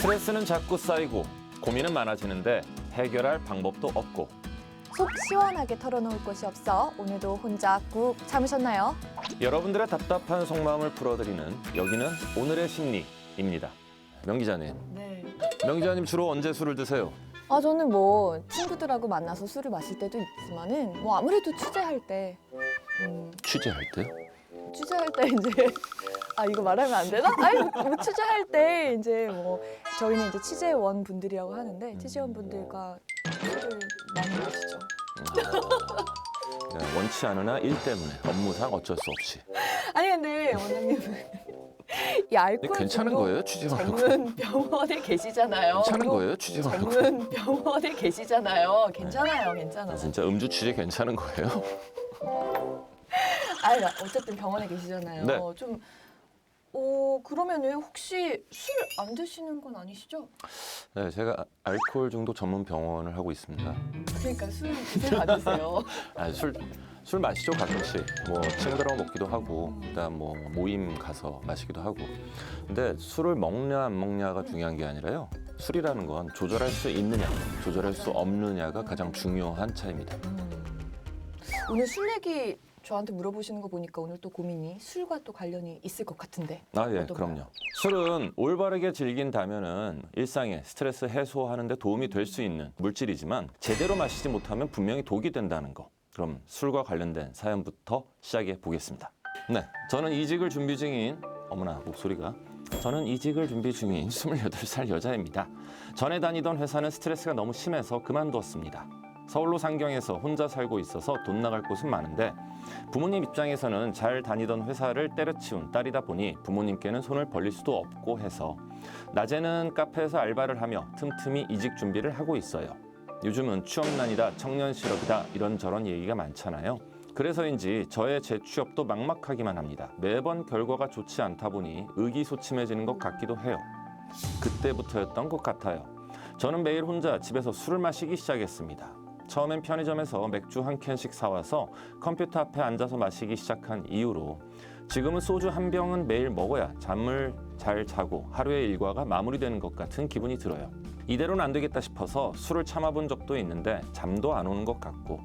스트레스는 자꾸 쌓이고 고민은 많아지는데 해결할 방법도 없고 속 시원하게 털어놓을 곳이 없어 오늘도 혼자 꾹 참으셨나요? 여러분들의 답답한 속마음을 풀어드리는 여기는 오늘의 심리입니다. 명 기자님, 네. 명 기자님 주로 언제 술을 드세요? 저는 뭐 친구들하고 만나서 술을 마실 때도 있지만은 뭐 아무래도 취재할 때 취재할 때요? 취재할 때 이제 이거 말하면 안 되나? 아니 뭐 취재할 때 이제 뭐 저희는 이제 취재원 분들이라고 하는데 취재원 분들과 술을 많이 마시죠. 원치 않으나 일 때문에 업무상 어쩔 수 없이. 아니 근데 원장님은 이 알코올 괜찮은 중독 거예요? 취재하는 거? 전문 병원에 계시잖아요. 괜찮은 거예요? 취재하는 거? 전문 병원에 계시잖아요. 괜찮아요, 괜찮아요. 진짜 음주 취재 괜찮은 거예요? 아니 어쨌든 병원에 계시잖아요. 네. 좀 그러면은 혹시 술 안 드시는 건 아니시죠? 네, 제가 알코올 중독 전문 병원을 하고 있습니다. 그러니까 술 드세요, 안 드세요? 술 마시죠 가끔씩. 뭐 친구들하고 먹기도 하고, 그다음 뭐 모임 가서 마시기도 하고. 근데 술을 먹냐 안 먹냐가 중요한 게 아니라요. 술이라는 건 조절할 수 있느냐, 조절할 수 없느냐가 가장 중요한 차이입니다. 오늘 술 얘기 저한테 물어보시는 거 보니까 오늘 또 고민이 술과 또 관련이 있을 것 같은데. 아, 예, 어떤가요? 그럼요. 술은 올바르게 즐긴다면은 일상에 스트레스 해소하는 데 도움이 될 수 있는 물질이지만 제대로 마시지 못하면 분명히 독이 된다는 거. 그럼 술과 관련된 사연부터 시작해 보겠습니다. 네, 저는 이직을 준비 중인 저는 이직을 준비 중인 28살 여자입니다. 전에 다니던 회사는 스트레스가 너무 심해서 그만두었습니다. 서울로 상경해서 혼자 살고 있어서 돈 나갈 곳은 많은데 부모님 입장에서는 잘 다니던 회사를 때려치운 딸이다 보니 부모님께는 손을 벌릴 수도 없고 해서 낮에는 카페에서 알바를 하며 틈틈이 이직 준비를 하고 있어요. 요즘은 취업난이다, 청년 실업이다 이런저런 얘기가 많잖아요. 그래서인지 저의 재취업도 막막하기만 합니다. 매번 결과가 좋지 않다 보니 의기소침해지는 것 같기도 해요. 그때부터였던 것 같아요. 저는 매일 혼자 집에서 술을 마시기 시작했습니다. 처음엔 편의점에서 맥주 한 캔씩 사와서 컴퓨터 앞에 앉아서 마시기 시작한 이후로 지금은 소주 한 병은 매일 먹어야 잠을 잘 자고 하루의 일과가 마무리되는 것 같은 기분이 들어요. 이대로는 안 되겠다 싶어서 술을 참아본 적도 있는데 잠도 안 오는 것 같고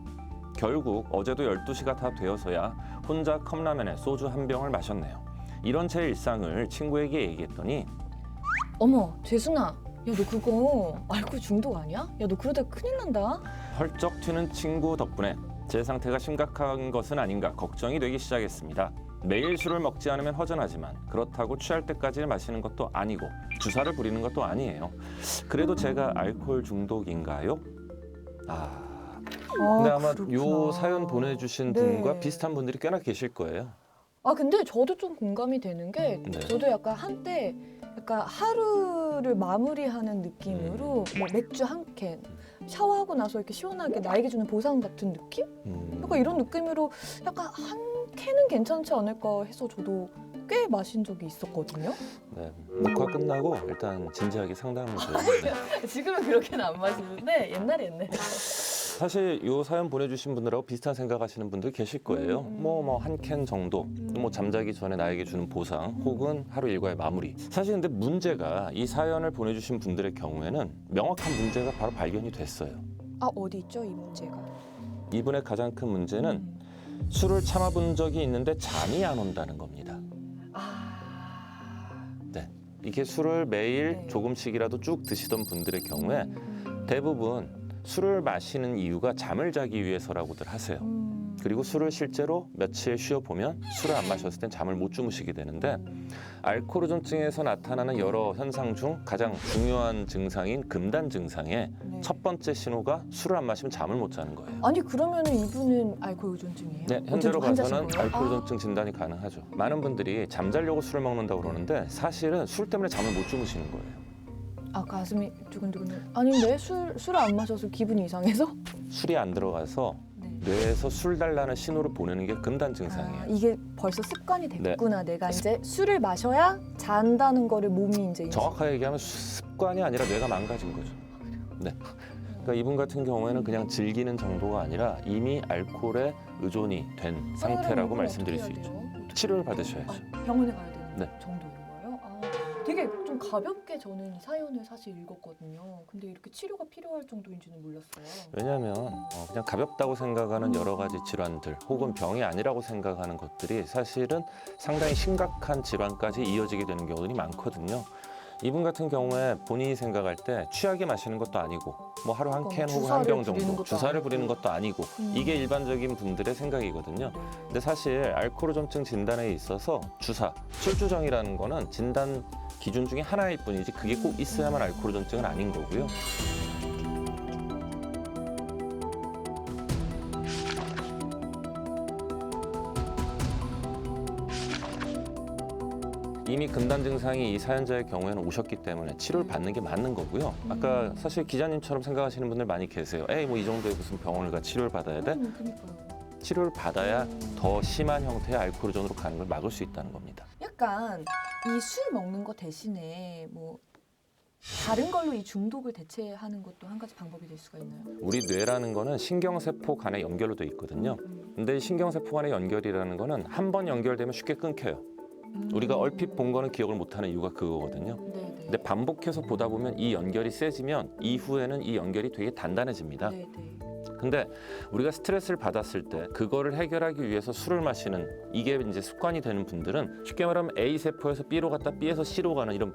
결국 어제도 12시가 다 되어서야 혼자 컵라면에 소주 한 병을 마셨네요. 이런 제 일상을 친구에게 얘기했더니 어머, 재순아. 야, 너 그거 알코올 중독 아니야? 야, 너 그러다 큰일 난다. 헐쩍 튀는 친구 덕분에 제 상태가 심각한 것은 아닌가 걱정이 되기 시작했습니다. 매일 술을 먹지 않으면 허전하지만 그렇다고 취할 때까지 마시는 것도 아니고 주사를 부리는 것도 아니에요. 그래도 제가 알코올 중독인가요? 근데 아마 요 사연 보내주신 네. 분과 비슷한 분들이 꽤나 계실 거예요. 근데 저도 좀 공감이 되는 게 네. 저도 약간 한때 약간 하루를 마무리하는 느낌으로 뭐 맥주 한 캔, 샤워하고 나서 이렇게 시원하게 나에게 주는 보상 같은 느낌? 약간 이런 느낌으로 약간 한 캔은 괜찮지 않을까 해서 저도 꽤 마신 적이 있었거든요. 네, 녹화 끝나고 일단 진지하게 상담을 줘요. 네. 지금은 그렇게는 안 마시는데 옛날에. 사실 요 사연 보내주신 분들하고 비슷한 생각하시는 분들 계실 거예요. 뭐 한 캔 정도, 뭐 잠자기 전에 나에게 주는 보상, 혹은 하루 일과의 마무리. 사실 근데 문제가 이 사연을 보내주신 분들의 경우에는 명확한 문제가 바로 발견이 됐어요. 어디 있죠 이 문제가? 이분의 가장 큰 문제는 술을 참아본 적이 있는데 잠이 안 온다는 겁니다. 네, 이게 술을 매일 네. 조금씩이라도 쭉 드시던 분들의 경우에 대부분 술을 마시는 이유가 잠을 자기 위해서라고들 하세요. 그리고 술을 실제로 며칠 쉬어보면 술을 안 마셨을 땐 잠을 못 주무시게 되는데 알코올의존증에서 나타나는 여러 현상 중 가장 중요한 증상인 금단 증상의 네. 첫 번째 신호가 술을 안 마시면 잠을 못 자는 거예요. 아니 그러면은 이분은 알코올 의존증이에요? 네, 현재로 봐서는 환자신 거예요? 알코올의존증 진단이 가능하죠. 많은 분들이 잠자려고 술을 먹는다고 그러는데 사실은 술 때문에 잠을 못 주무시는 거예요. 가슴이 두근두근. 아닌데 술을 안 마셔서 기분이 이상해서? 술이 안 들어가서 네. 뇌에서 술 달라는 신호를 보내는 게 금단 증상이에요. 이게 벌써 습관이 됐구나. 내가 이제 술을 마셔야 잔다는 거를 몸이 이제 정확하게 얘기하면 습관이 아니라 뇌가 망가진 거죠. 네. 그러니까 이분 같은 경우에는 그냥 즐기는 정도가 아니라 이미 알코올에 의존이 된 상태라고 말씀드릴 수 있죠. 치료를 받으셔야죠. 병원에 가야 되는 네. 정도인 거예요? 되게 되게 좀 가볍게 저는 이 사연을 사실 읽었거든요. 근데 이렇게 치료가 필요할 정도인지는 몰랐어요. 왜냐하면 그냥 가볍다고 생각하는 여러 가지 질환들 혹은 병이 아니라고 생각하는 것들이 사실은 상당히 심각한 질환까지 이어지게 되는 경우들이 많거든요. 이분 같은 경우에 본인이 생각할 때 취하게 마시는 것도 아니고 뭐 하루 한 캔 혹은 한 병 정도 주사를 부리는 것도 아니고 이게 일반적인 분들의 생각이거든요. 근데 사실 알코올의존증 진단에 있어서 주사, 술주정이라는 거는 진단 기준 중에 하나일 뿐이지 그게 꼭 있어야만 알코올의존증은 아닌 거고요. 이미 금단 증상이 이 사연자의 경우에는 오셨기 때문에 치료를 받는 게 맞는 거고요. 아까 사실 기자님처럼 생각하시는 분들 많이 계세요. 에이 뭐 이 정도에 무슨 병원을 가 치료를 받아야 돼? 그러니까요. 치료를 받아야 더 심한 형태의 알코올 의존으로 가는 걸 막을 수 있다는 겁니다. 약간 이 술 먹는 거 대신에 뭐 다른 걸로 이 중독을 대체하는 것도 한 가지 방법이 될 수가 있나요? 우리 뇌라는 거는 신경세포 간의 연결로 돼 있거든요. 근데 이 신경세포 간의 연결이라는 거는 한 번 연결되면 쉽게 끊겨요. 우리가 얼핏 본 거는 기억을 못하는 이유가 그거거든요. 네네. 근데 반복해서 보다 보면 이 연결이 세지면 이후에는 이 연결이 되게 단단해집니다. 네네. 근데 우리가 스트레스를 받았을 때 그거를 해결하기 위해서 술을 마시는 이게 이제 습관이 되는 분들은 쉽게 말하면 A 세포에서 B로 갔다 B에서 C로 가는 이런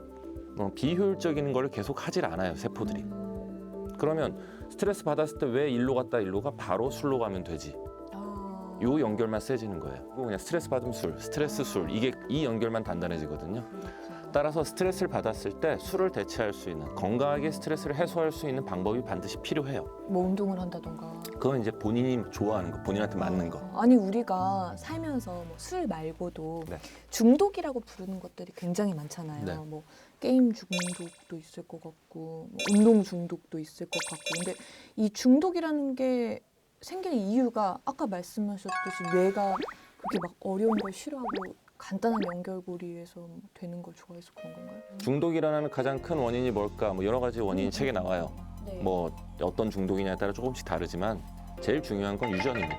비효율적인 걸 계속 하질 않아요, 세포들이. 그러면 스트레스 받았을 때 왜 일로 갔다 일로 가? 바로 술로 가면 되지. 요 연결만 세지는 거예요. 그냥 스트레스 받으면 술, 스트레스 술 이게 이 연결만 단단해지거든요. 따라서 스트레스를 받았을 때 술을 대체할 수 있는 건강하게 스트레스를 해소할 수 있는 방법이 반드시 필요해요. 뭐 운동을 한다던가. 그건 이제 본인이 좋아하는 거, 본인한테 맞는 거. 아니 우리가 살면서 뭐 술 말고도 네. 중독이라고 부르는 것들이 굉장히 많잖아요. 네. 뭐 게임 중독도 있을 것 같고, 뭐 운동 중독도 있을 것 같고. 근데 이 중독이라는 게 생기는 이유가 아까 말씀하셨듯이 뇌가 그렇게 막 어려운 걸 싫어하고 간단한 연결고리에서 되는 걸 좋아해서 그런 건가요? 중독이 일어나는 가장 큰 원인이 뭘까? 뭐 여러 가지 원인이 책에 나와요. 네. 뭐 어떤 중독이냐에 따라 조금씩 다르지만 제일 중요한 건 유전입니다.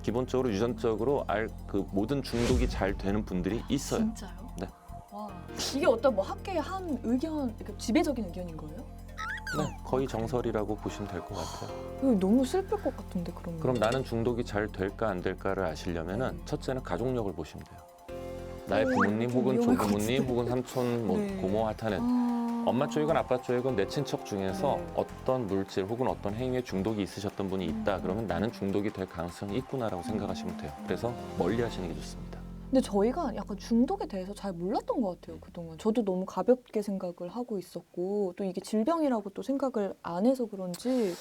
기본적으로 유전적으로 그 모든 중독이 잘 되는 분들이 있어요. 진짜요? 네. 와, 이게 어떤 뭐 학계의 한 의견, 그러니까 지배적인 의견인 거예요? 네, 거의 정설이라고 보시면 될 것 같아요. 이거 너무 슬플 것 같은데 그러면. 그럼 나는 중독이 잘 될까 안 될까를 아시려면은 첫째는 가족력을 보시면 돼요. 나의 부모님 좀 혹은 위험할 것 조부모님 혹은 삼촌, 뭐 네. 고모 하여튼 엄마 쪽이건 아빠 쪽이건 내 친척 중에서 네. 어떤 물질 혹은 어떤 행위에 중독이 있으셨던 분이 있다. 그러면 나는 중독이 될 가능성이 있구나라고 생각하시면 돼요. 그래서 멀리 하시는 게 좋습니다. 근데 저희가 약간 중독에 대해서 잘 몰랐던 것 같아요, 그동안. 저도 너무 가볍게 생각을 하고 있었고, 또 이게 질병이라고 또 생각을 안 해서 그런지,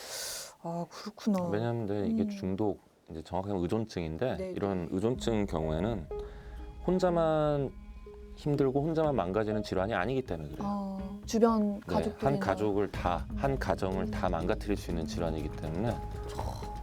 아, 그렇구나. 왜냐하면 네, 이게 중독, 이제 정확하게 의존증인데 네. 이런 의존증 경우에는 혼자만 힘들고 혼자만 망가지는 질환이 아니기 때문에 그래요. 아, 주변 네, 가족들. 한 가족을 다, 한 가정을 다 망가뜨릴 수 있는 질환이기 때문에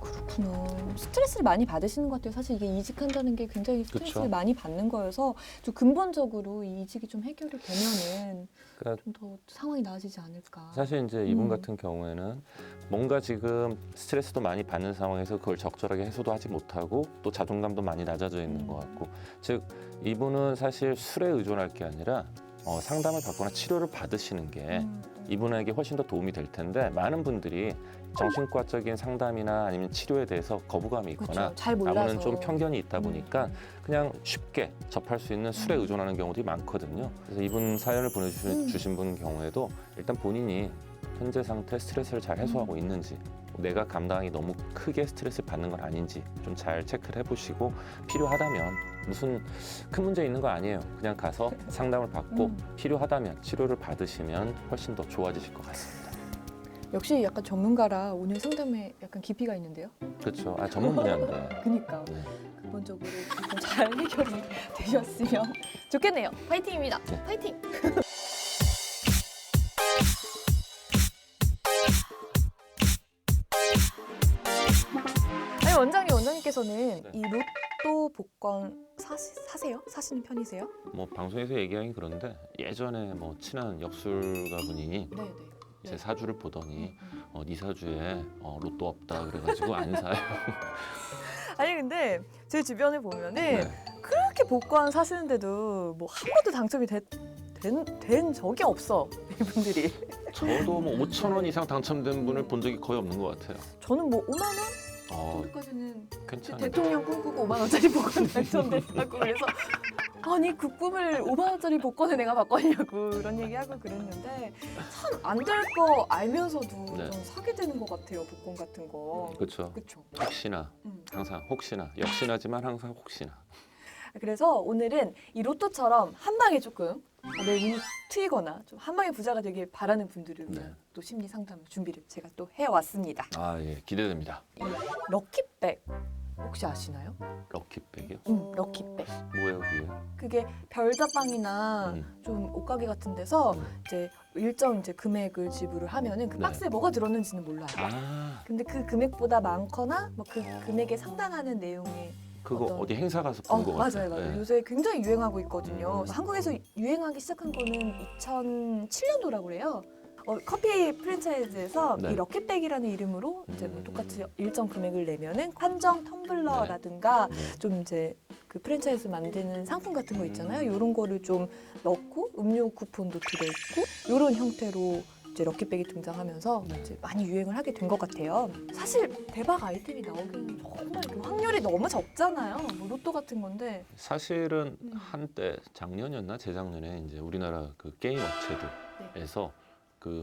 그렇구나. 스트레스를 많이 받으시는 것 같아요. 사실 이게 이직한다는 게 굉장히 스트레스를 그쵸. 많이 받는 거여서 좀 근본적으로 이 이직이 좀 해결이 되면은 그러니까 좀 더 상황이 나아지지 않을까. 사실 이제 이분 같은 경우에는 뭔가 지금 스트레스도 많이 받는 상황에서 그걸 적절하게 해소도 하지 못하고 또 자존감도 많이 낮아져 있는 것 같고 즉 이분은 사실 술에 의존할 게 아니라 상담을 받거나 치료를 받으시는 게 이분에게 훨씬 더 도움이 될 텐데 많은 분들이 정신과적인 상담이나 아니면 치료에 대해서 거부감이 있거나 그렇죠. 잘 몰라서. 아무는 좀 편견이 있다 보니까 그냥 쉽게 접할 수 있는 술에 의존하는 경우들이 많거든요. 그래서 이분 사연을 보내주신 분 경우에도 일단 본인이 현재 상태 스트레스를 잘 해소하고 있는지 내가 감당이 너무 크게 스트레스를 받는 건 아닌지 좀 잘 체크를 해보시고 필요하다면 무슨 큰 문제 있는 거 아니에요. 그냥 가서 상담을 받고 필요하다면 치료를 받으시면 훨씬 더 좋아지실 것 같습니다. 역시 약간 전문가라 오늘 상담에 약간 깊이가 있는데요. 그렇죠. 전문 분야인데. 그니까 네. 근본적으로 좀 잘 해결이 되셨으면 좋겠네요. 파이팅입니다. 네. 파이팅. 아니 원장님께서는 네. 이 로또 복권 사세요? 사시는 편이세요? 뭐 방송에서 얘기하긴 그런데 예전에 뭐 친한 역술가분이 네네. 제 사주를 보더니 네 사주에 로또 없다 그래가지고 안 사요. 아니 근데 제 주변에 보면은 네. 그렇게 복권 사시는데도 뭐 한 번도 당첨이 된 적이 없어 이분들이. 저도 뭐 5천 원 이상 당첨된 분을 본 적이 거의 없는 것 같아요. 저는 뭐 5만 원 어, 정도까지는 괜찮아요. 대통령 꿈꾸고 5만 원짜리 복권 당첨됐다고 그래서 아니 그 꿈을 5만 원짜리 복권에 내가 바꿨냐고 그런 얘기하고 그랬는데 참 안 될 거 알면서도 네. 좀 사게 되는 것 같아요 복권 같은 거. 그렇죠. 그렇죠. 혹시나 항상 혹시나 역시나지만 항상 혹시나. 그래서 오늘은 이 로또처럼 한 방에 조금 내 운이 트이거나 좀 한 방에 부자가 되길 바라는 분들을 위한 네. 또 심리 상담 준비를 제가 또 해왔습니다. 아, 예, 기대됩니다. 럭키백 혹시 아시나요? 럭키백이요? 럭키백. 뭐예요, 그게? 그게 별다방이나 좀 옷가게 같은 데서 이제 일정 이제 금액을 지불을 하면은 그 네. 박스에 뭐가 들었는지는 몰라요. 아, 근데 그 금액보다 많거나 뭐 그 금액에 상당하는 내용의 그거 어떤- 어디 행사 가서 본 것 같아요. 맞아요. 네. 요새 굉장히 유행하고 있거든요. 한국에서 유행하기 시작한 거는 2007년도라고 그래요. 커피 프랜차이즈에서 네. 이 럭키백이라는 이름으로 이제 뭐 똑같이 일정 금액을 내면은 한정 텀블러라든가 네. 좀 이제 그 프랜차이즈 만드는 상품 같은 거 있잖아요. 이런 거를 좀 넣고 음료 쿠폰도 들어있고 이런 형태로 이제 럭키백이 등장하면서 네. 이제 많이 유행을 하게 된 것 같아요. 사실 대박 아이템이 나오기는 정말 그 확률이 너무 적잖아요. 뭐 로또 같은 건데. 사실은 한때 작년이었나 재작년에 이제 우리나라 그 게임 업체들에서 그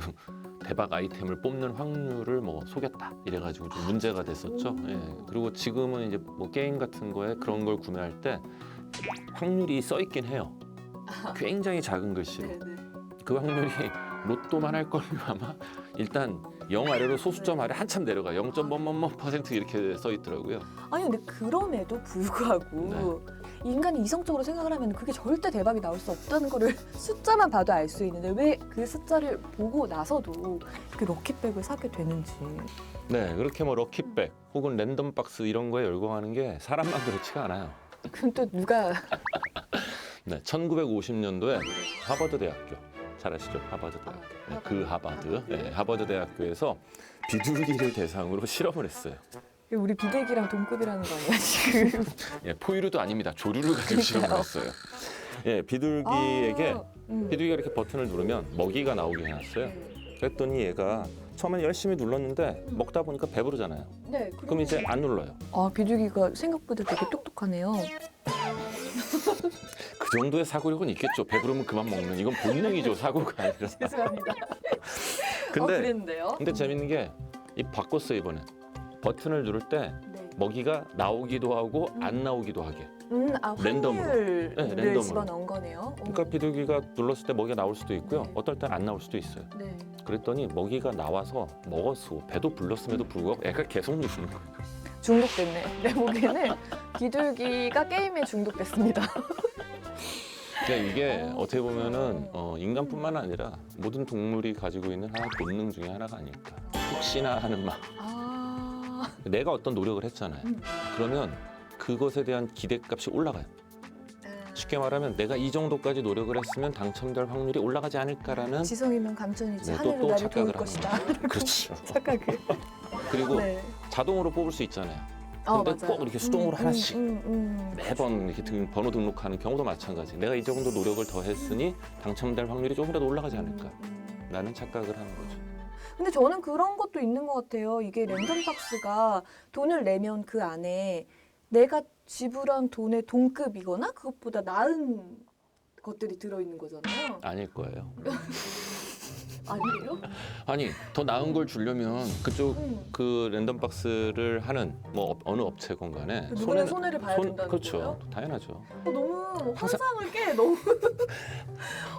대박 아이템을 뽑는 확률을 뭐 속였다 이래가지고 좀 문제가 됐었죠. 예. 그리고 지금은 이제 뭐 게임 같은 거에 그런 걸 구매할 때 확률이 써 있긴 해요. 굉장히 작은 글씨로. 그 확률이 로또만 할 걸요 아마 일단 0 아래로 소수점 아래 한참 내려가 0.뭐뭐뭐% 이렇게 써 있더라고요. 아니 근데 그럼에도 불구하고 인간이 이성적으로 생각을 하면 그게 절대 대박이 나올 수 없다는 거를 숫자만 봐도 알 수 있는데 왜 그 숫자를 보고 나서도 그 럭키백을 사게 되는지. 네, 그렇게 뭐 럭키백 혹은 랜덤 박스 이런 거에 열광하는 게 사람만 그렇지가 않아요. 그럼 또 누가 네, 1950년도에 하버드 대학교 잘 아시죠? 하버드 대학교. 네, 그 하버드. 네, 하버드 대학교에서 비둘기를 대상으로 실험을 했어요. 우리 비둘기랑 동급이라는 거 아니야 지금? 예, 포유류도 아닙니다. 조류를 가지고 실험을 했어요. 예, 비둘기에게 비둘기가 이렇게 버튼을 누르면 먹이가 나오게 해놨어요. 그랬더니 얘가 처음엔 열심히 눌렀는데 먹다 보니까 배부르잖아요. 네. 그럼 이제 안 눌러요. 아 비둘기가 생각보다 되게 똑똑하네요. 그 정도의 사고력은 있겠죠. 배부르면 그만 먹는. 이건 본능이죠. 사고가 아니라. 죄송합니다. 근데 그랬는데요. 근데 재밌는 게 이 바꿨어 이번에. 버튼을 누를 때 네. 먹이가 나오기도 하고 안 나오기도 하게. 랜덤으로. 네, 랜덤으로. 집어넣은 거네요. 그러니까 비둘기가 눌렀을 때 먹이가 나올 수도 있고요. 어떨 땐 안 나올 수도 있어요. 네. 그랬더니 먹이가 나와서 먹었어. 배도 불렀음에도 불구하고 애가 계속 누르는 거예요. 중독됐네. 내 보기에는 비둘기가 게임에 중독됐습니다. 그러니까 이게 어떻게 보면은 인간뿐만 아니라 모든 동물이 가지고 있는 하나의 본능 중에 하나가 아닐까. 혹시나 하는 마음. 내가 어떤 노력을 했잖아요. 그러면 그것에 대한 기대값이 올라가요. 쉽게 말하면 내가 이 정도까지 노력을 했으면 당첨될 확률이 올라가지 않을까라는 지성이면 감천이지 네, 하늘은 또 나를 착각을 도울 것이다. 그렇죠. 착각을. 그리고 네. 자동으로 뽑을 수 있잖아요. 근데 맞아요. 꼭 이렇게 수동으로 하나씩 음. 매번 이렇게 번호 등록하는 경우도 마찬가지. 내가 이 정도 노력을 더 했으니 당첨될 확률이 조금이라도 올라가지 않을까. 라는 착각을 하는 거죠. 근데 저는 그런 것도 있는 것 같아요. 이게 랜덤 박스가 돈을 내면 그 안에 내가 지불한 돈의 동급이거나 그것보다 나은 것들이 들어있는 거잖아요. 아닐 거예요. 아니에요? 아니 더 나은 걸 주려면 그쪽 그 랜덤 박스를 하는 뭐 어느 업체건 간에 누구는 손해를 봐야 된다는 그렇죠. 거예요? 당연하죠. 너무 환상을 깨. 너무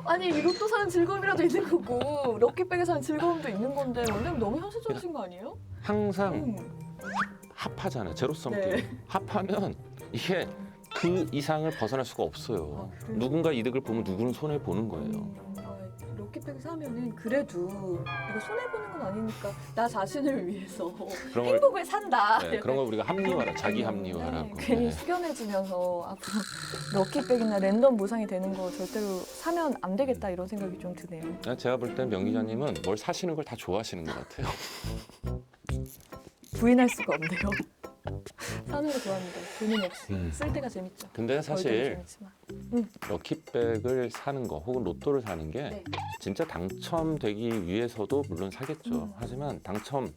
아니 이 로또 사는 즐거움이라도 있는 거고 럭키백에 사는 즐거움도 있는 건데 원래는 너무 현실적이신 거 아니에요? 항상 합하잖아요. 제로섬 네. 게임. 합하면 이게 그 이상을 벗어날 수가 없어요. 그래요? 누군가 이득을 보면 누구는 손해를 보는 거예요. 럭키백 사면은 그래도 내가 손해 보는 건 아니니까 나 자신을 위해서 그런 걸 행복을 산다. 네, 그런 걸 우리가 합리화라 자기 합리화라고. 괜히 네. 숙연해지면서 앞으로 럭키백이나 랜덤 보상이 되는 거 절대로 사면 안 되겠다 이런 생각이 좀 드네요. 제가 볼 땐 명 기자님은 뭘 사시는 걸 다 좋아하시는 것 같아요. 부인할 수가 없네요. 사는 거 좋아합니다. 돈은 역시 음. 쓸 때가 재밌죠. 근데 벌 때도 사실 재밌지만. 럭키백을 사는 거 혹은 로또를 사는 게 네. 진짜 당첨되기 위해서도 물론 사겠죠. 하지만 당첨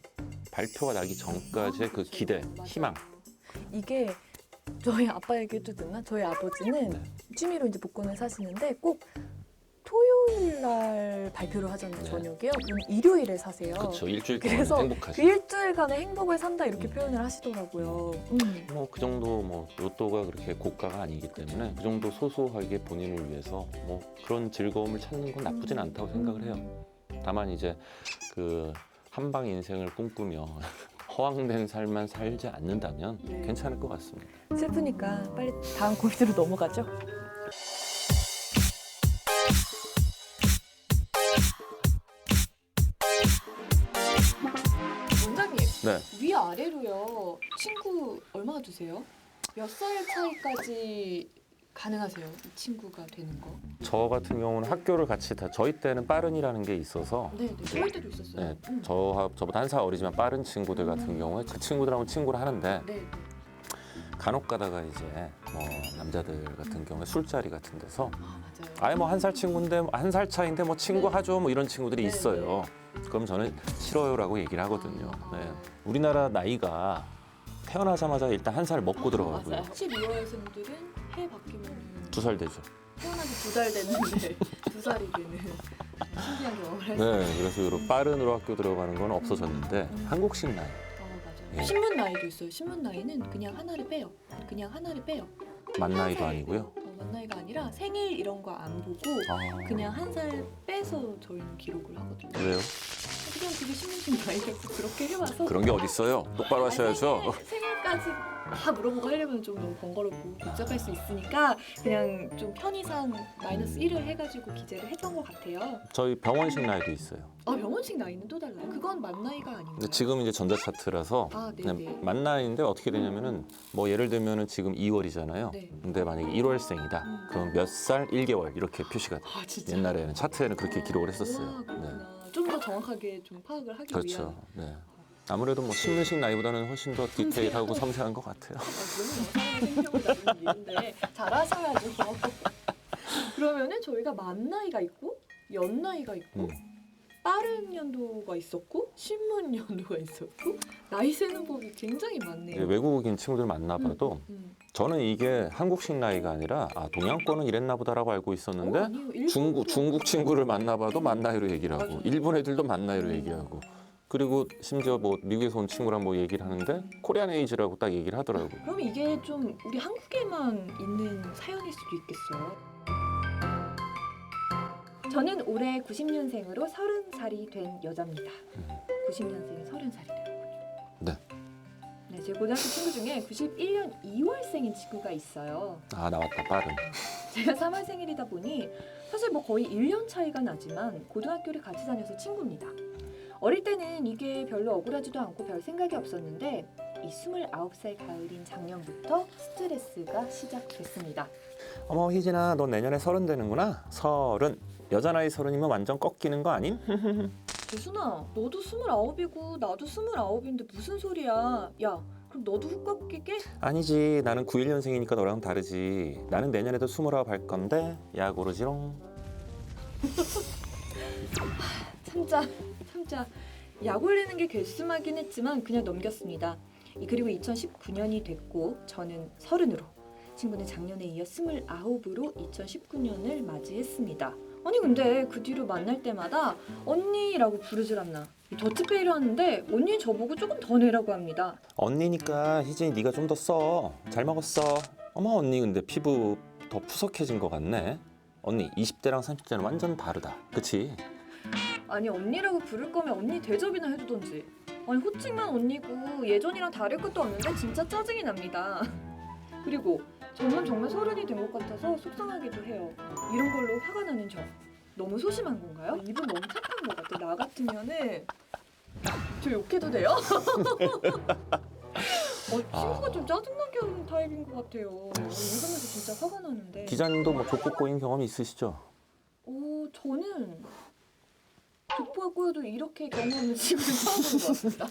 발표가 나기 전까지의 그 그렇죠. 기대, 맞아요. 희망. 이게 저희 아빠 얘기해도 되나? 저희 아버지는 네. 취미로 이제 복권을 사시는데 꼭 토요일 날 발표를 하잖아요. 네. 저녁에요. 그럼 일요일에 사세요. 그렇죠. 일주일 동안 그래서 행복하죠. 그 일주일간의 행복을 산다 이렇게 표현을 하시더라고요. 뭐 그 정도 뭐 로또가 그렇게 고가가 아니기 때문에 그 정도 소소하게 본인을 위해서 뭐 그런 즐거움을 찾는 건 나쁘진 않다고 생각을 해요. 다만 이제 그 한방 인생을 꿈꾸며 허황된 삶만 살지 않는다면 네. 괜찮을 것 같습니다. 슬프니까 빨리 다음 고민으로 넘어가죠. 원장님, 네. 위아래로요. 친구 얼마나 두세요? 몇 살 차이까지 가능하세요? 이 친구가 되는 거? 저 같은 경우는 학교를 같이 다 저희 때는 빠른이라는 게 있어서 네, 저희 때도 있었어요. 네, 저보다 한 살 어리지만 빠른 친구들 같은 경우에 그 친구들하고 친구를 하는데 네. 간혹 가다가 이제 뭐 남자들 같은 경우에 술자리 같은 데서 아, 맞아요. 아예 뭐 한 살 친구인데 한 살 차인데 뭐 친구 네. 하죠 뭐 이런 친구들이 네, 있어요. 그럼 저는 싫어요라고 얘기를 하거든요. 네. 우리나라 나이가 태어나자마자 일단 한 살 먹고 들어가고요. 맞아요. 12월생들은 해 바뀌면 2살 되죠. 태어난 지 2달 됐는데 2살이 되는 신기한 경험을 했어요. 네, 그래서 이런 빠른으로 학교 들어가는 건 없어졌는데 한국식 나이. 맞아요. 예. 신문 나이도 있어요. 신문 나이는 그냥 하나를 빼요. 그냥 하나를 빼요. 만 나이도 아니고요. 만 나이가 아니라 생일 이런 거 안 보고 아, 그냥 한 살 빼서 저희는 기록을 하거든요. 왜요? 그냥 그게 신문식 나이라고 그렇게 해와서 그런 게 어딨어요? 똑바로 하셔야죠. 생일까지 다 물어보고 하려면 좀 너무 번거롭고 복잡할 수 있으니까 그냥 좀 편의상 마이너스 1을 해가지고 기재를 했던 것 같아요. 저희 병원식 나이도 있어요. 아 병원식 나이는 또 달라요? 그건 만 나이가 아닌가요? 근데 지금 이제 전자차트라서 아 그냥 네네. 만 나이인데 어떻게 되냐면은 뭐 예를 들면은 지금 2월이잖아요. 네. 근데 만약에 1월생이다. 그럼 몇 살 1개월 이렇게 표시가 돼요. 아 진짜. 옛날에는 차트에는 그렇게 기록을 했었어요. 우와, 네. 그렇구나. 좀 더 정확하게 좀 파악을 하기 그렇죠. 위한. 네. 아무래도 뭐 신문식 나이보다는 훨씬 더 디테일하고 섬세한 것 같아요. 너무 영상의 생명을 나누는 일인데 잘하셔야죠. 그러면은 저희가 만 나이가 있고 연 나이가 있고 빠른 연도가 있었고 신문 연도가 있었고 나이 세는 법이 굉장히 많네요. 이제 외국인 친구들 만나봐도 저는 이게 한국식 나이가 아니라 아, 동양권은 이랬나 보다라고 알고 있었는데 아니요. 일본도- 중국 친구를 만나봐도 만 나이로 얘기를 하고 맞아요. 일본 애들도 만 나이로 얘기하고 그리고 심지어 뭐 미국에서 온 친구랑 뭐 얘기를 하는데 코리안 에이지라고 딱 얘기를 하더라고요. 그럼 이게 좀 우리 한국에만 있는 사연일 수도 있겠어요. 저는 올해 90년생으로 30살이 된 여자입니다. 90년생이 30살이 되는군요. 네. 네, 제 고등학교 친구 중에 91년 2월생인 친구가 있어요. 아 나왔다 빠른. 제가 3월 생일이다 보니 사실 뭐 거의 1년 차이가 나지만 고등학교를 같이 다녀서 친구입니다. 어릴 때는 이게 별로 억울하지도 않고 별 생각이 없었는데 이 29살 가을인 작년부터 스트레스가 시작됐습니다. 어머 희진아 너 내년에 30 되는구나. 30. 여자 나이 30이면 완전 꺾이는 거 아닌? 재순아, 너도 29이고 나도 29인데 무슨 소리야? 야, 그럼 너도 훅 꺾이게? 아니지 나는 91년생이니까 너랑 다르지. 나는 내년에도 29 할 건데 야 고르지롱. 참자. 약 올리는 게 괘씸하긴 했지만 그냥 넘겼습니다. 그리고 2019년이 됐고 저는 30으로 친구는 작년에 이어 29으로 2019년을 맞이했습니다. 아니 근데 그 뒤로 만날 때마다 언니라고 부르질 않나. 더치페이를 하는데 언니 저보고 조금 더 내라고 합니다. 언니니까 희진이 네가 좀 더 써. 잘 먹었어. 어머 언니 근데 피부 더 푸석해진 것 같네. 언니 20대랑 30대는 완전 다르다. 그치? 아니 언니라고 부를 거면 언니 대접이나 해주던지. 아니 호칭만 언니고 예전이랑 다를 것도 없는데 진짜 짜증이 납니다. 그리고 저는 정말 30이 된 것 같아서 속상하기도 해요. 이런 걸로 화가 나는 저 너무 소심한 건가요? 이분 너무 착한 것 같아. 나 같으면은 저 욕해도 돼요? 친구가 좀 짜증나게 하는 타입인 것 같아요. 읽으면서 진짜 화가 나는데. 기자님도 뭐 족보 꼬인 경험 있으시죠? 저는 독보가 꼬여도 이렇게 경험하는 친구 처음 본것 같습니다.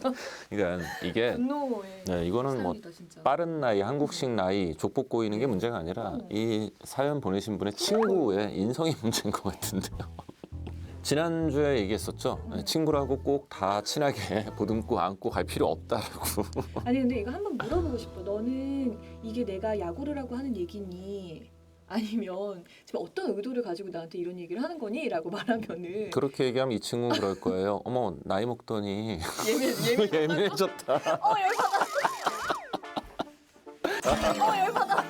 그러니까 이게 분노의 네, 이거는 뭐 사연이다, 진짜. 빠른 나이, 한국식 나이, 족보 꼬이는 게 문제가 아니라 이 사연 보내신 분의 친구의 인성이 문제인 것 같은데요. 지난주에 얘기했었죠. 친구라고 꼭 다 친하게 보듬고 안고 갈 필요 없다라고. 아니 근데 이거 한번 물어보고 싶어. 너는 이게 내가 야구를 하고 하는 얘기니? 아니면 지금 어떤 의도를 가지고 나한테 이런 얘기를 하는 거니? 라고 말하면은 그렇게 얘기하면 이 친구는 그럴 거예요. 어머, 나이 먹더니 예민 예민해졌다. 열받아. 열받아.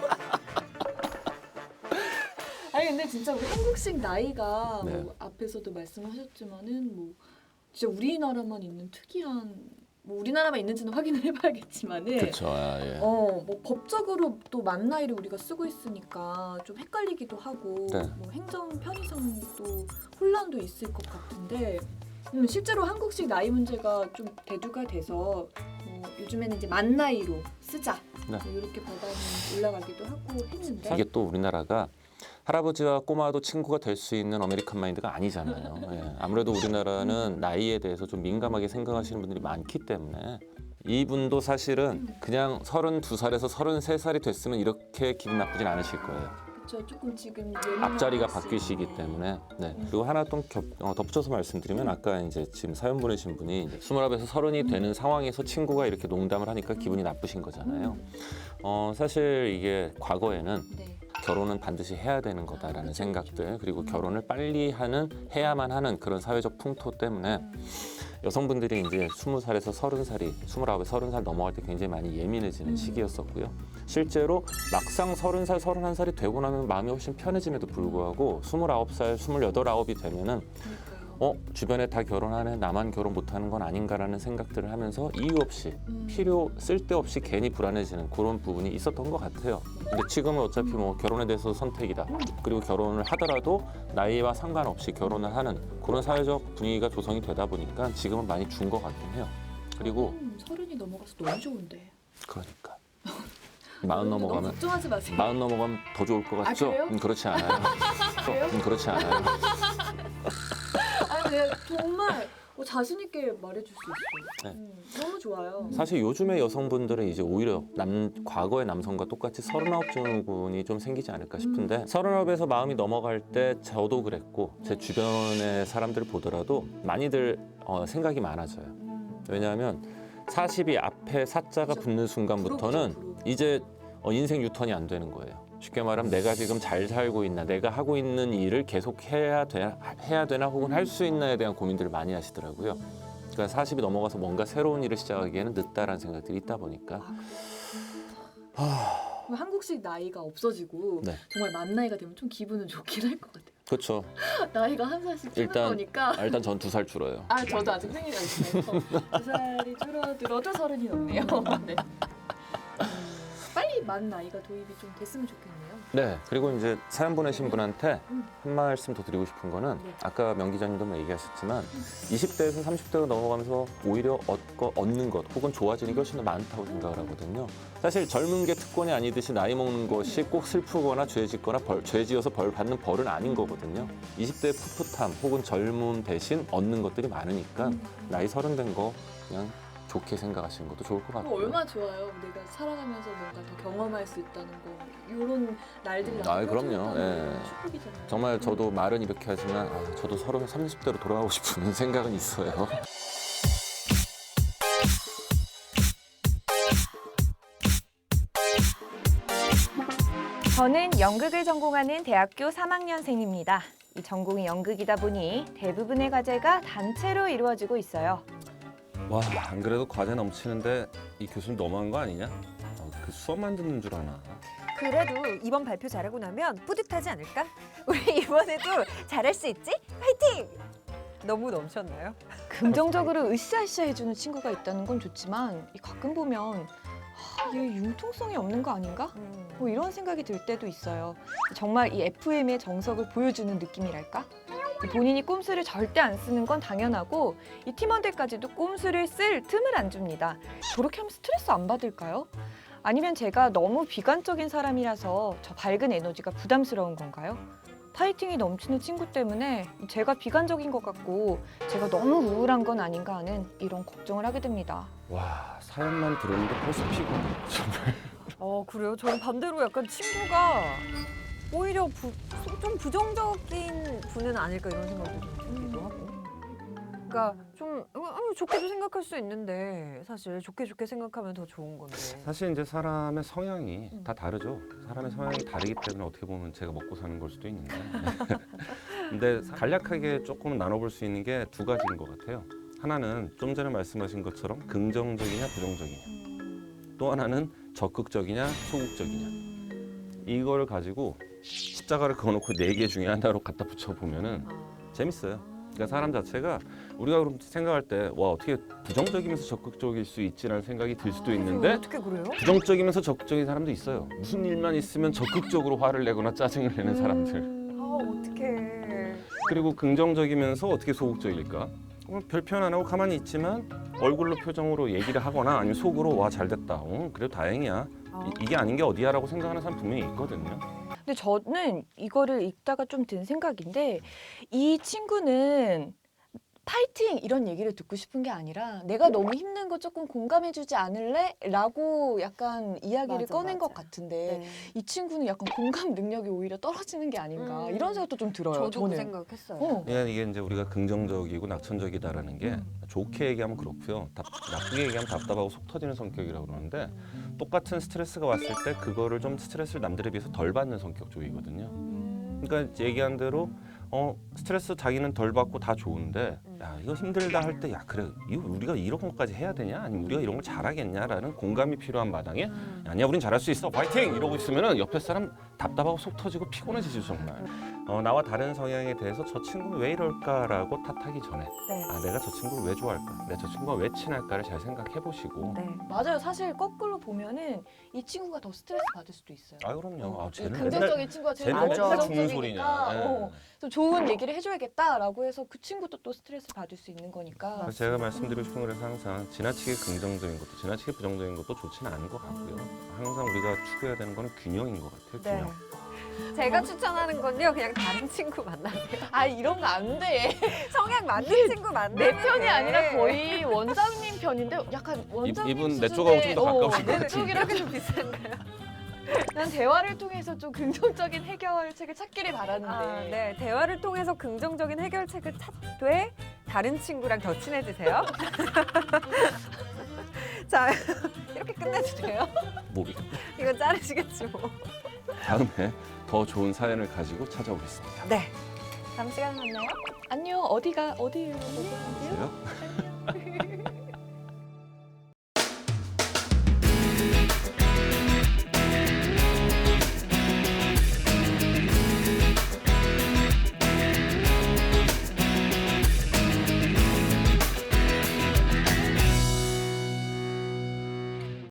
아니 근데 진짜 우리 한국식 나이가 네. 뭐 앞에서도 말씀하셨지만은 뭐 진짜 우리나라만 있는 특이한 뭐 우리나라만 있는지는 확인을 해봐야겠지만은 그렇죠. 예. 뭐 법적으로 또 만 나이를 우리가 쓰고 있으니까 좀 헷갈리기도 하고 네. 뭐 행정 편의상 또 혼란도 있을 것 같은데 실제로 한국식 나이 문제가 좀 대두가 돼서 요즘에는 이제 만 나이로 쓰자 네. 뭐 이렇게 법안이 올라가기도 하고 했는데 이게 또 우리나라가 할아버지와 꼬마도 친구가 될 수 있는 아메리칸 마인드가 아니잖아요. 예. 아무래도 우리나라는 나이에 대해서 좀 민감하게 생각하시는 분들이 많기 때문에 이분도 사실은 그냥 32살에서 33살이 됐으면 이렇게 기분 나쁘진 않으실 거예요. 그렇죠. 조금 지금 앞자리가 바뀌시기 때문에. 네. 그리고 하나 또 덧붙여서 말씀드리면 아까 이제 지금 사연 보내신 분이 이제 29에서 30이 되는 상황에서 친구가 이렇게 농담을 하니까 기분이 나쁘신 거잖아요. 사실 이게 과거에는 네. 결혼은 반드시 해야 되는 거다라는 생각들, 그리고 결혼을 빨리 해야만 하는 그런 사회적 풍토 때문에 여성분들이 이제 20살에서 30살이 29에 30살 넘어갈 때 굉장히 많이 예민해지는 시기였었고요. 실제로 막상 30살, 31살이 되고 나면 마음이 훨씬 편해짐에도 불구하고 29살, 28, 9이 되면은 주변에 다 결혼하네, 나만 결혼 못하는 건 아닌가라는 생각들을 하면서 이유 없이 쓸데없이 괜히 불안해지는 그런 부분이 있었던 것 같아요. 근데 지금은 어차피 뭐 결혼에 대해서 선택이다. 그리고 결혼을 하더라도 나이와 상관없이 결혼을 하는 그런 사회적 분위기가 조성이 되다 보니까 지금은 많이 준 것 같긴 해요. 그리고 30이 넘어가서 너무 좋은데. 그러니까 40 넘어가면 너무 걱정하지 마세요. 40 넘어가면 더 좋을 것 같죠? 그래요? 그렇지 않아요. 그렇지 않아요. 아니 근데 정말 자신 있게 말해줄 수 있어. 네. 너무 좋아요. 사실 요즘의 여성분들은 이제 오히려 과거의 남성과 똑같이 39 증후군이 좀 생기지 않을까 싶은데 39에서 마음이 넘어갈 때 저도 그랬고 제 주변의 사람들을 보더라도 많이들 생각이 많아져요. 왜냐하면 40이 앞에 사자가 붙는 순간부터는 이제 인생 유턴이 안 되는 거예요. 쉽게 말하면 내가 지금 잘 살고 있나, 내가 하고 있는 일을 계속 해야 되나 혹은 할 수 있나에 대한 고민들을 많이 하시더라고요. 그러니까 40이 넘어가서 뭔가 새로운 일을 시작하기에는 늦다라는 생각들이 있다 보니까 한국식 나이가 없어지고 네. 정말 만 나이가 되면 좀 기분은 좋긴 할 것 같아요. 그렇죠. 나이가 한 살씩 주는 거니까. 일단 전 2살 줄어요. 저도 아직 생일이 안 지나서 2살이 줄어들어도 30이 넘네요. 네. 빨리 만 나이가 도입이 좀 됐으면 좋겠네요. 네. 그리고 이제 사연 보내신 분한테 한 말씀 더 드리고 싶은 거는 네. 아까 명 기자님도 얘기하셨지만 20대에서 30대로 넘어가면서 오히려 얻는 것 혹은 좋아지는 게 훨씬 더 많다고 생각을 하거든요. 사실 젊은 게 특권이 아니듯이 나이 먹는 것이 꼭 슬프거나 죄 짓거나 죄 지어서 벌 받는 벌은 아닌 거거든요. 20대의 풋풋함 혹은 젊음 대신 얻는 것들이 많으니까 나이 30 된 거 그냥 좋게 생각하시는 것도 좋을 것 같고요. 얼마나 좋아요. 내가 살아가면서 뭔가 더 경험할 수 있다는 거. 이런 날들이 그럼요. 예. 축복이잖아요. 정말 저도 말은 이렇게 하지만 저도 30대로 돌아가고 싶은 생각은 있어요. 저는 연극을 전공하는 대학교 3학년생입니다. 이 전공이 연극이다 보니 대부분의 과제가 단체로 이루어지고 있어요. 와, 안 그래도 과제 넘치는데 이 교수님 너무한 거 아니냐? 그 수업만 듣는 줄 아나? 그래도 이번 발표 잘하고 나면 뿌듯하지 않을까? 우리 이번에도 잘할 수 있지? 화이팅! 너무 넘쳤나요? 긍정적으로 으쌰으쌰 해주는 친구가 있다는 건 좋지만 가끔 보면 얘 융통성이 없는 거 아닌가? 뭐 이런 생각이 들 때도 있어요. 정말 이 FM의 정석을 보여주는 느낌이랄까? 본인이 꼼수를 절대 안 쓰는 건 당연하고 이 팀원들까지도 꼼수를 쓸 틈을 안 줍니다. 저렇게 하면 스트레스 안 받을까요? 아니면 제가 너무 비관적인 사람이라서 저 밝은 에너지가 부담스러운 건가요? 파이팅이 넘치는 친구 때문에 제가 비관적인 것 같고 제가 너무 우울한 건 아닌가 하는 이런 걱정을 하게 됩니다. 와, 사연만 들었는데 벌써 피곤해. 정말. 그래요? 저는 반대로 약간 친구가 오히려 좀 부정적인 분은 아닐까 이런 생각도 좀 들기도 하고. 그러니까 좀 좋게도 생각할 수 있는데 사실 좋게 생각하면 더 좋은 건데. 사실 이제 사람의 성향이 다 다르죠. 사람의 성향이 다르기 때문에 어떻게 보면 제가 먹고 사는 걸 수도 있는데. 근데 간략하게 조금 나눠볼 수 있는 게 두 가지인 것 같아요. 하나는 좀 전에 말씀하신 것처럼 긍정적이냐 부정적이냐. 또 하나는 적극적이냐 소극적이냐. 이걸 가지고 십자가를 그어놓고 4개 중에 하나로 갖다 붙여보면은 재밌어요. 그러니까 사람 자체가 우리가 그럼 생각할 때 와 어떻게 부정적이면서 적극적일 수 있지라는 생각이 들 수도 있는데 어떻게 그래요? 부정적이면서 적극적인 사람도 있어요. 무슨 일만 있으면 적극적으로 화를 내거나 짜증을 내는 사람들. 어떡해. 그리고 긍정적이면서 어떻게 소극적일까? 별 표현 안 하고 가만히 있지만 얼굴로 표정으로 얘기를 하거나 아니면 속으로 와 잘됐다. 그래도 다행이야. 이게 아닌 게 어디야라고 생각하는 사람 분명히 있거든요. 근데 저는 이거를 읽다가 좀 든 생각인데 이 친구는 파이팅 이런 얘기를 듣고 싶은 게 아니라 내가 너무 힘든 거 조금 공감해주지 않을래? 라고 약간 이야기를 맞아, 꺼낸 것 맞아. 같은데 네. 이 친구는 약간 공감 능력이 오히려 떨어지는 게 아닌가 이런 생각도 좀 들어요. 저도 저는. 그 생각했어요. 그러니까 이게 이제 우리가 긍정적이고 낙천적이다라는 게 좋게 얘기하면 그렇고요. 나쁘게 얘기하면 답답하고 속 터지는 성격이라고 그러는데 똑같은 스트레스가 왔을 때 그거를 좀 스트레스를 남들에 비해서 덜 받는 성격 쪽이거든요. 그러니까 얘기한 대로 스트레스 자기는 덜 받고 다 좋은데 야 이거 힘들다 할 때 야 그래 이거 우리가 이런 것까지 해야 되냐 아니면 우리가 이런 걸 잘하겠냐라는 공감이 필요한 마당에 아니야 우린 잘할 수 있어 파이팅 이러고 있으면은 옆에 사람 답답하고 속 터지고 피곤해지죠 정말. 나와 다른 성향에 대해서 저 친구는 왜 이럴까라고 탓하기 전에 네. 아 내가 저 친구를 왜 좋아할까 내가 저 친구가 왜 친할까를 잘 생각해 보시고 네. 맞아요. 사실 거꾸로 보면은 이 친구가 더 스트레스 받을 수도 있어요. 아 그럼요. 아, 이 쟤는 긍정적인 친구가 제일 쟤는 너무 맨날 죽는 부정적이니까 소리냐. 좀 좋은 얘기를 해줘야겠다라고 해서 그 친구도 또 스트레스 받을 수 있는 거니까. 그래서 제가 말씀드리고 싶은 건 항상 지나치게 긍정적인 것도 지나치게 부정적인 것도 좋지는 않은 것 같고요. 항상 우리가 추구해야 되는 거는 균형인 것 같아요. 네. 균형. 제가 추천하는 건요. 그냥 다른 친구 만나세요. 아 이런 거 안 돼. 성향 맞는 친구 만나세요. 내 편이 아니라 거의 원장님 편인데 약간 원장님 이분 내 수준의, 쪽하고 좀 더 가까우신 것 내 같은데. 쪽이랑 좀 비슷한가요? 난 대화를 통해서 좀 긍정적인 해결책을 찾기를 바라는데. 네. 대화를 통해서 긍정적인 해결책을 찾되 다른 친구랑 더 친해지세요. 자, 이렇게 끝내도 돼요? 모르겠다. 이거 자르시겠지 뭐. 다음에 더 좋은 사연을 가지고 찾아오겠습니다. 네. 다음 시간에 만나요. 안녕 어디가 어디로 안녕하세요.